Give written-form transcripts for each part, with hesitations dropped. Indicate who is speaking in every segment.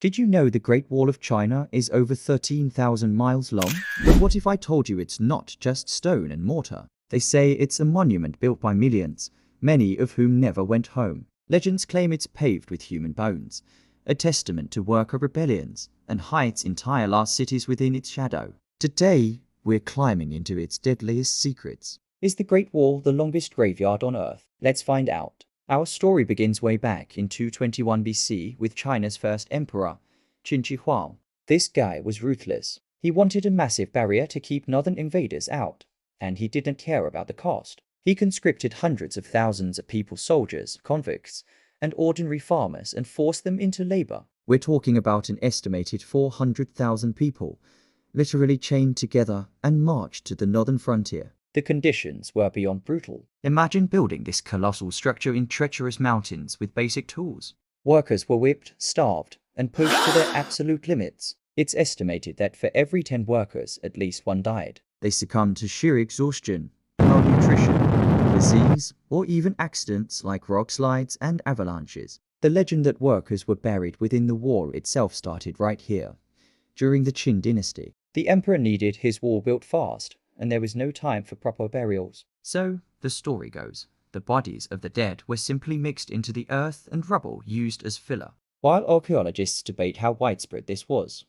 Speaker 1: Did you know the Great Wall of China is over 13,000 miles long? But what if I told you it's not just stone and mortar? They say it's a monument built by millions, many of whom never went home. Legends claim it's paved with human bones, a testament to worker rebellions, and hides entire lost cities within its shadow. Today, we're climbing into its deadliest secrets. Is the Great Wall the longest graveyard on Earth? Let's find out. Our story begins way back in 221 BC with China's first emperor, Qin Shi Huang. This guy was ruthless. He wanted a massive barrier to keep northern invaders out, and he didn't care about the cost. He conscripted hundreds of thousands of people, soldiers, convicts, and ordinary farmers, and forced them into labor. We're talking about an estimated 400,000 people, literally chained together and marched to the northern frontier. The conditions were beyond brutal. Imagine building this colossal structure in treacherous mountains with basic tools. Workers were whipped, starved, and pushed to their absolute limits. It's estimated that for every 10 workers, at least one died. They succumbed to sheer exhaustion, malnutrition, disease, or even accidents like rock slides and avalanches. The legend that workers were buried within the wall itself started right here, during the Qin dynasty. The emperor needed his wall built fast, and there was no time for proper burials. So, the story goes, the bodies of the dead were simply mixed into the earth and rubble used as filler. While archaeologists debate how widespread this was,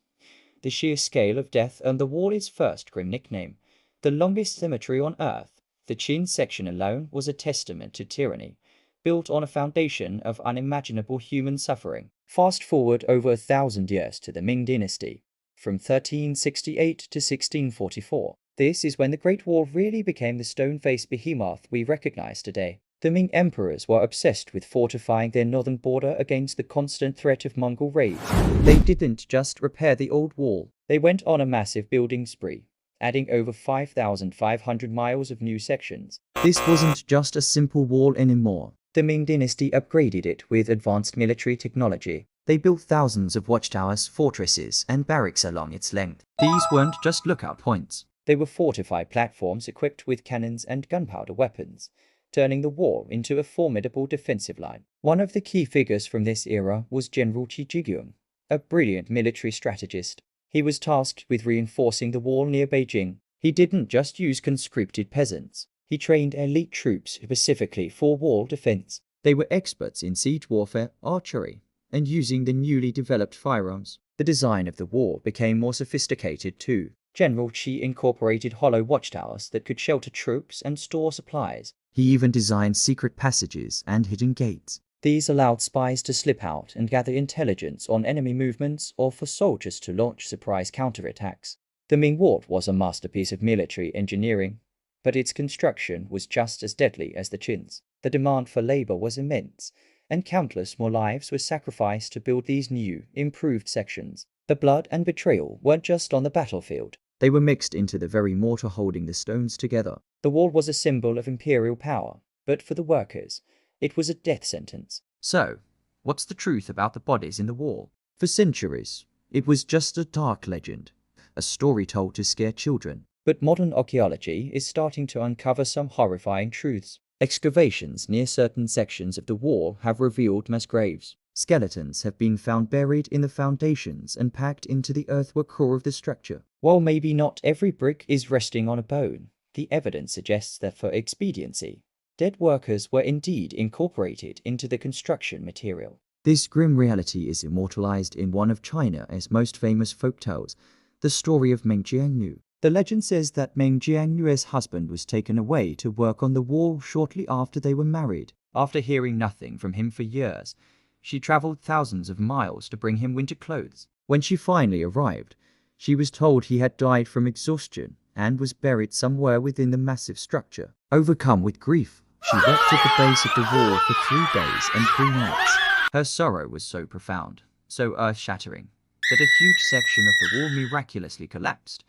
Speaker 1: the sheer scale of death earned the wall its first grim nickname, the longest cemetery on Earth. The Qin section alone was a testament to tyranny, built on a foundation of unimaginable human suffering. Fast forward over 1,000 years to the Ming dynasty, from 1368 to 1644. This is when the Great Wall really became the stone-faced behemoth we recognize today. The Ming emperors were obsessed with fortifying their northern border against the constant threat of Mongol raids. They didn't just repair the old wall, they went on a massive building spree, adding over 5,500 miles of new sections. This wasn't just a simple wall anymore. The Ming dynasty upgraded it with advanced military technology. They built thousands of watchtowers, fortresses, and barracks along its length. These weren't just lookout points. They were fortified platforms equipped with cannons and gunpowder weapons, turning the wall into a formidable defensive line. One of the key figures from this era was General Qin Shi Huang, a brilliant military strategist. He was tasked with reinforcing the wall near Beijing. He didn't just use conscripted peasants. He trained elite troops specifically for wall defense. They were experts in siege warfare, archery, and using the newly developed firearms. The design of the wall became more sophisticated too. General Qi incorporated hollow watchtowers that could shelter troops and store supplies. He even designed secret passages and hidden gates. These allowed spies to slip out and gather intelligence on enemy movements, or for soldiers to launch surprise counterattacks. The Ming Wall was a masterpiece of military engineering, but its construction was just as deadly as the Qin's. The demand for labor was immense, and countless more lives were sacrificed to build these new, improved sections. The blood and betrayal weren't just on the battlefield. They were mixed into the very mortar holding the stones together. The wall was a symbol of imperial power, but for the workers, it was a death sentence. So, what's the truth about the bodies in the wall? For centuries, it was just a dark legend, a story told to scare children. But modern archaeology is starting to uncover some horrifying truths. Excavations near certain sections of the wall have revealed mass graves. Skeletons have been found buried in the foundations and packed into the earthwork core of the structure. While maybe not every brick is resting on a bone, the evidence suggests that for expediency, dead workers were indeed incorporated into the construction material. This grim reality is immortalized in one of China's most famous folktales, the story of Ming Jiangnu. The legend says that Ming Jiangnu's husband was taken away to work on the wall shortly after they were married. After hearing nothing from him for years, she traveled thousands of miles to bring him winter clothes. When she finally arrived, she was told he had died from exhaustion and was buried somewhere within the massive structure. Overcome with grief, she wept at the base of the wall for 3 days and 3 nights. Her sorrow was so profound, so earth-shattering, that a huge section of the wall miraculously collapsed,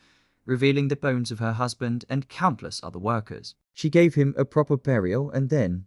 Speaker 1: revealing the bones of her husband and countless other workers. She gave him a proper burial and then,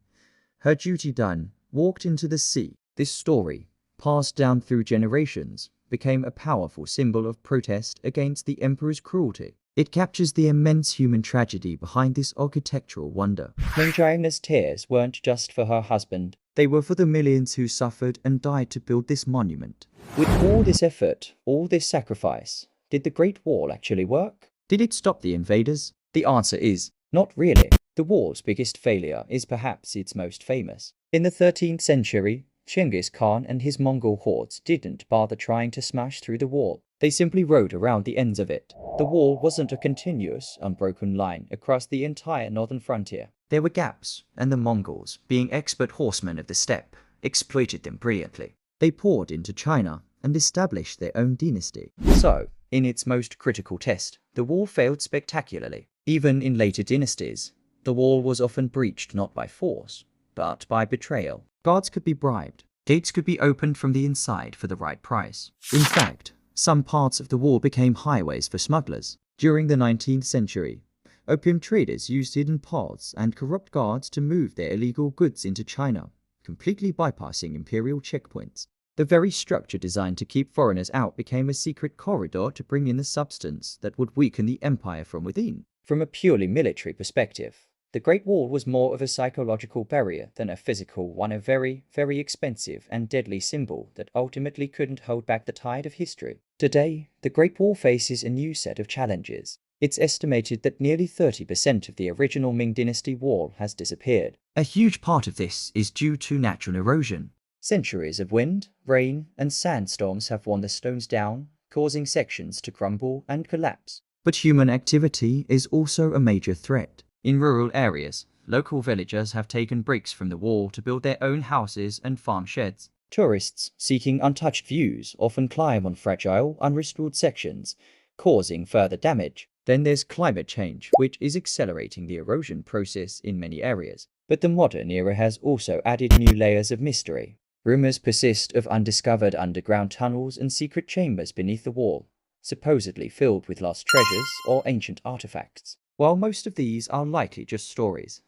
Speaker 1: her duty done, walked into the sea. This story, passed down through generations, became a powerful symbol of protest against the emperor's cruelty. It captures the immense human tragedy behind this architectural wonder. Ming Jiangnu's tears weren't just for her husband. They were for the millions who suffered and died to build this monument. With all this effort, all this sacrifice, did the Great Wall actually work? Did it stop the invaders? The answer is, not really. The wall's biggest failure is perhaps its most famous. In the 13th century, Genghis Khan and his Mongol hordes didn't bother trying to smash through the wall. They simply rode around the ends of it. The wall wasn't a continuous, unbroken line across the entire northern frontier. There were gaps, and the Mongols, being expert horsemen of the steppe, exploited them brilliantly. They poured into China and established their own dynasty. So, in its most critical test, the wall failed spectacularly. Even in later dynasties, the wall was often breached not by force, but by betrayal. Guards could be bribed. Gates could be opened from the inside for the right price. In fact, some parts of the wall became highways for smugglers. During the 19th century, opium traders used hidden paths and corrupt guards to move their illegal goods into China, completely bypassing imperial checkpoints. The very structure designed to keep foreigners out became a secret corridor to bring in the substance that would weaken the empire from within. From a purely military perspective, the Great Wall was more of a psychological barrier than a physical one, a very, very expensive and deadly symbol that ultimately couldn't hold back the tide of history. Today, the Great Wall faces a new set of challenges. It's estimated that nearly 30% of the original Ming Dynasty wall has disappeared. A huge part of this is due to natural erosion. Centuries of wind, rain, and sandstorms have worn the stones down, causing sections to crumble and collapse. But human activity is also a major threat. In rural areas, local villagers have taken bricks from the wall to build their own houses and farm sheds. Tourists seeking untouched views often climb on fragile, unrestored sections, causing further damage. Then there's climate change, which is accelerating the erosion process in many areas. But the modern era has also added new layers of mystery. Rumors persist of undiscovered underground tunnels and secret chambers beneath the wall, supposedly filled with lost treasures or ancient artifacts. While most of these are likely just stories,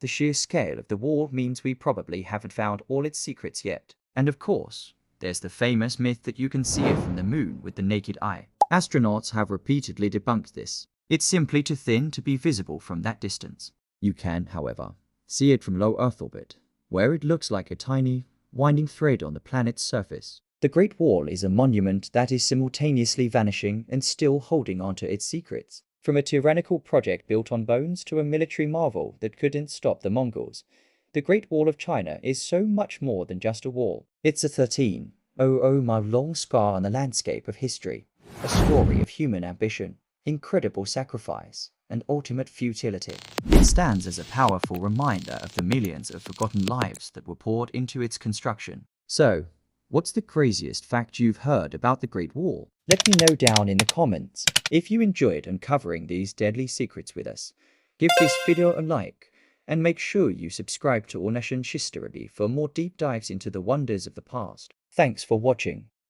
Speaker 1: the sheer scale of the wall means we probably haven't found all its secrets yet. And of course, there's the famous myth that you can see it from the moon with the naked eye. Astronauts have repeatedly debunked this. It's simply too thin to be visible from that distance. You can, however, see it from low Earth orbit, where it looks like a tiny, winding thread on the planet's surface. The Great Wall is a monument that is simultaneously vanishing and still holding onto its secrets. From a tyrannical project built on bones to a military marvel that couldn't stop the Mongols, the Great Wall of China is so much more than just a wall. It's a 13,000-mile long scar on the landscape of history, a story of human ambition, incredible sacrifice, and ultimate futility. It stands as a powerful reminder of the millions of forgotten lives that were poured into its construction. So, what's the craziest fact you've heard about the Great Wall? Let me know down in the comments. If you enjoyed uncovering these deadly secrets with us, give this video a like, and make sure you subscribe to AllNationsHistoryHub for more deep dives into the wonders of the past. Thanks for watching.